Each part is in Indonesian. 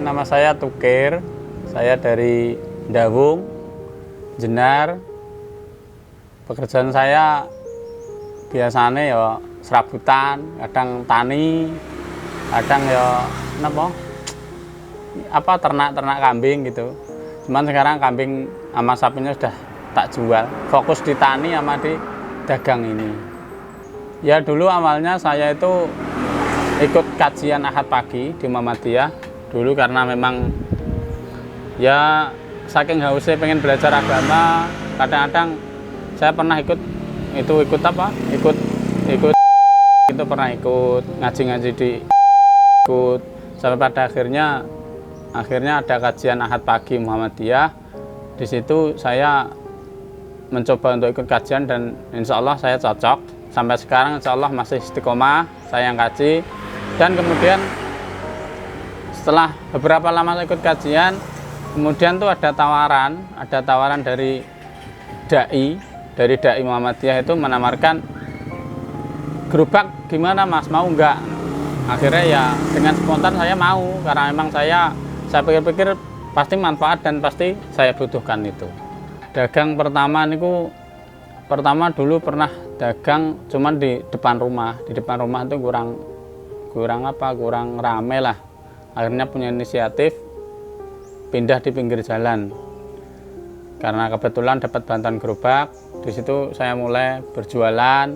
nama saya Tukir. Saya dari Dawung, Jenar. Pekerjaan saya biasanya ya serabutan, kadang tani, kadang ya ternak kambing gitu. Cuman sekarang kambing sama sapinya sudah tak jual, fokus di tani sama di dagang ini. Ya dulu awalnya saya itu ikut kajian Ahad pagi di Muhammadiyah dulu karena memang ya saking hausnya pengen belajar agama. Kadang-kadang saya pernah ikut pernah ikut ngaji-ngaji ikut sampai pada akhirnya ada kajian Ahad pagi Muhammadiyah. Di situ saya mencoba untuk ikut kajian dan insya Allah saya cocok. Sampai sekarang insya Allah masih istiqomah saya yang kaji. Dan kemudian setelah beberapa lama ikut kajian, kemudian tuh ada tawaran dari dai Muhammadiyah itu menawarkan gerobak gimana Mas, mau enggak? Akhirnya ya dengan spontan saya mau karena memang saya pikir-pikir pasti manfaat dan pasti saya butuhkan itu. Dagang pertama dulu pernah dagang cuman di depan rumah. Di depan rumah itu kurang rame lah. Akhirnya punya inisiatif pindah di pinggir jalan. Karena kebetulan dapat bantuan gerobak, di situ saya mulai berjualan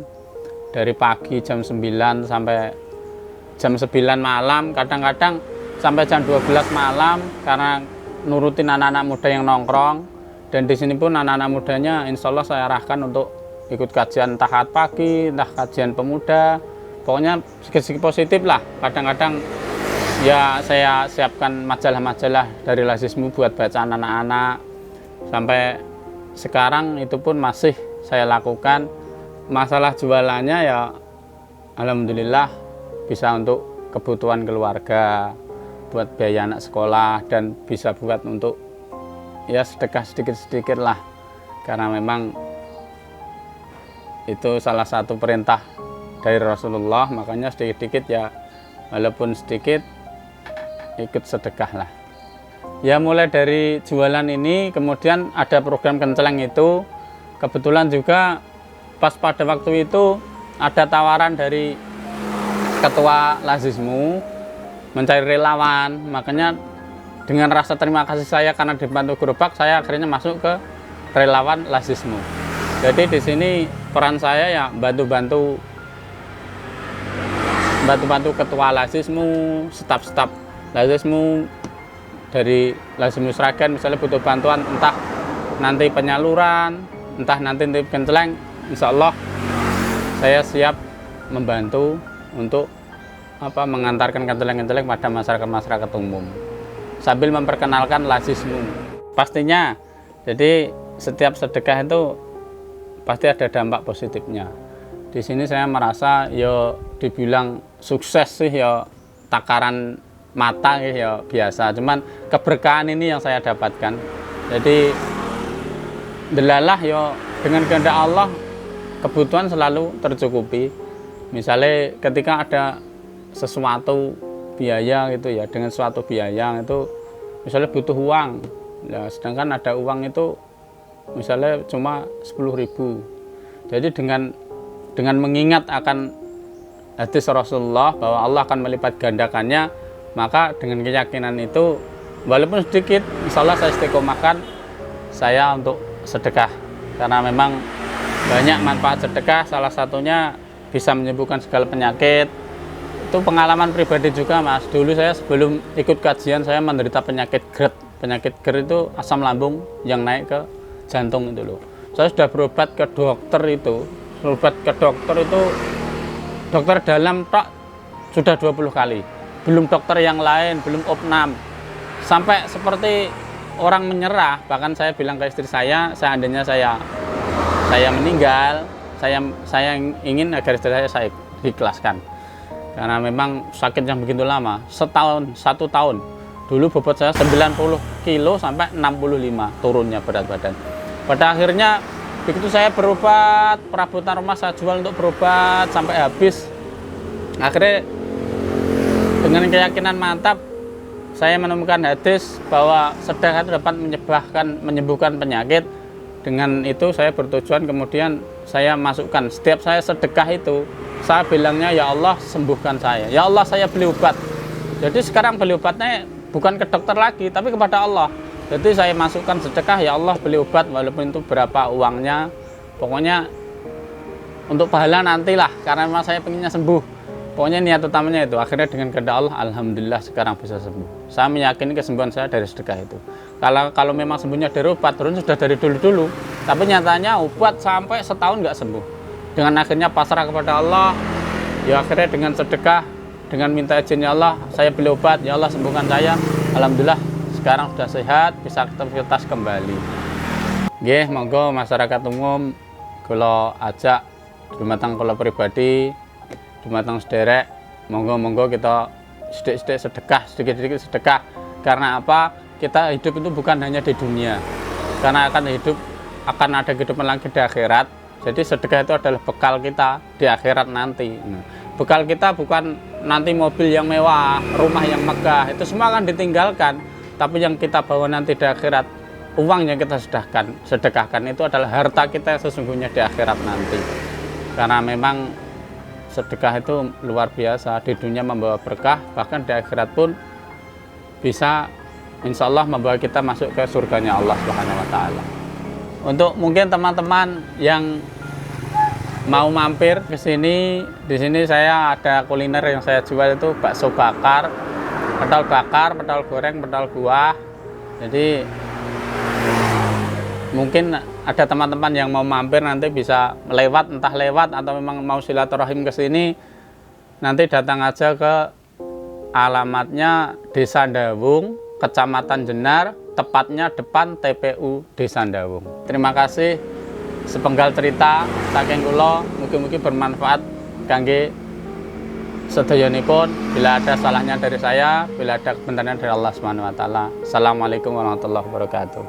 dari pagi jam 9 sampai jam 9 malam, kadang-kadang sampai jam 12 malam karena nurutin anak-anak muda yang nongkrong. Dan di sini pun anak-anak mudanya insya Allah saya arahkan untuk ikut kajian entah Ahad pagi, entah kajian pemuda. Pokoknya segi positif lah. Kadang-kadang ya saya siapkan majalah-majalah dari Lazismu buat bacaan anak-anak. Sampai sekarang itu pun masih saya lakukan. Masalah jualannya ya alhamdulillah bisa untuk kebutuhan keluarga, buat biaya anak sekolah, dan bisa buat untuk ya sedekah sedikit-sedikit lah. Karena memang itu salah satu perintah dari Rasulullah, makanya sedikit-sedikit ya walaupun sedikit ikut sedekah lah. Ya mulai dari jualan ini, kemudian ada program kenceleng itu. Kebetulan juga pas pada waktu itu ada tawaran dari ketua Lazismu mencari relawan. Makanya dengan rasa terima kasih saya karena dibantu gerobak, saya akhirnya masuk ke relawan Lazismu. Jadi di sini peran saya ya bantu-bantu ketua Lazismu, staf-staf Lazismu dari Lazismu Sragen, misalnya butuh bantuan entah nanti penyaluran, entah nanti kenceleng, insya Allah saya siap membantu untuk mengantarkan kenceleng-kenceleng pada masyarakat umum sambil memperkenalkan Lazismu. Pastinya jadi setiap sedekah itu pasti ada dampak positifnya. Di sini saya merasa ya dibilang sukses sih ya takaran mata ya biasa, cuman keberkahan ini yang saya dapatkan. Jadi delalah ya dengan kehendak Allah kebutuhan selalu tercukupi. Misalnya ketika ada sesuatu biaya gitu ya, dengan suatu biaya itu misalnya butuh uang ya, sedangkan ada uang itu misalnya cuma 10.000. Jadi dengan mengingat akan hadis Rasulullah bahwa Allah akan melipat gandakannya, maka dengan keyakinan itu walaupun sedikit insya Allah saya istiqomahkan saya untuk sedekah. Karena memang banyak manfaat sedekah, salah satunya bisa menyembuhkan segala penyakit. Itu pengalaman pribadi juga Mas. Dulu saya sebelum ikut kajian saya menderita penyakit GERD. Penyakit GERD itu asam lambung yang naik ke jantung itu loh. Saya sudah berobat ke dokter itu. Dokter dalam tak sudah 20 kali. Belum dokter yang lain, belum opnam. Sampai seperti orang menyerah. Bahkan saya bilang ke istri saya, seandainya saya meninggal, saya ingin agar istri saya ikhlaskan. Karena memang sakit yang begitu lama, 1 tahun. Dulu bobot saya 90 kilo sampai 65 turunnya berat badan. Pada akhirnya begitu saya berobat, perabotan rumah saya jual untuk berobat sampai habis. Akhirnya dengan keyakinan mantap saya menemukan hadis bahwa sedekah itu dapat menyembuhkan penyakit. Dengan itu saya bertujuan, kemudian saya masukkan, setiap saya sedekah itu saya bilangnya, ya Allah sembuhkan saya, ya Allah saya beli obat. Jadi sekarang beli obatnya bukan ke dokter lagi, tapi kepada Allah. Jadi saya masukkan sedekah, ya Allah beli obat, walaupun itu berapa uangnya, pokoknya untuk pahala nantilah, karena memang saya pengennya sembuh. Pokoknya niat utamanya itu. Akhirnya dengan kehendak Allah, alhamdulillah sekarang bisa sembuh. Saya meyakini kesembuhan saya dari sedekah itu. Kalau memang sembuhnya dari obat, terus sudah dari dulu-dulu. Tapi nyatanya obat sampai setahun nggak sembuh. Dengan akhirnya pasrah kepada Allah, ya akhirnya dengan sedekah, dengan minta izinnya Allah, saya beli obat, ya Allah sembuhkan saya. Alhamdulillah sekarang sudah sehat, bisa aktivitas kembali. Nggih, monggo masyarakat umum kula ajak dumateng kula pribadi, dumateng sederek, monggo kita sedikit-sedikit sedekah. Karena apa? Kita hidup itu bukan hanya di dunia, karena akan ada kehidupan lagi di akhirat. Jadi sedekah itu adalah bekal kita di akhirat nanti. Bekal kita bukan nanti mobil yang mewah, rumah yang megah, itu semua akan ditinggalkan. Tapi yang kita bawa nanti di akhirat, uang yang kita sedekahkan itu adalah harta kita yang sesungguhnya di akhirat nanti. Karena memang sedekah itu luar biasa, di dunia membawa berkah, bahkan di akhirat pun bisa insya Allah membawa kita masuk ke surganya Allah Subhanahu wa Ta'ala. Untuk mungkin teman-teman yang mau mampir ke sini, di sini saya ada kuliner yang saya jual itu bakso bakar, pedal goreng, pedal buah. Jadi mungkin ada teman-teman yang mau mampir nanti bisa entah lewat atau memang mau silaturahim ke sini, nanti datang aja ke alamatnya Desa Dawung, Kecamatan Jenar, tepatnya depan TPU Desa Dawung. Terima kasih, sepenggal cerita saking kula, mugi-mugi bermanfaat kangge sedayanipun. Bila ada salahnya dari saya, bila ada kebenaran dari Allah Subhanahu wa Ta'ala. Assalamualaikum warahmatullahi wabarakatuh.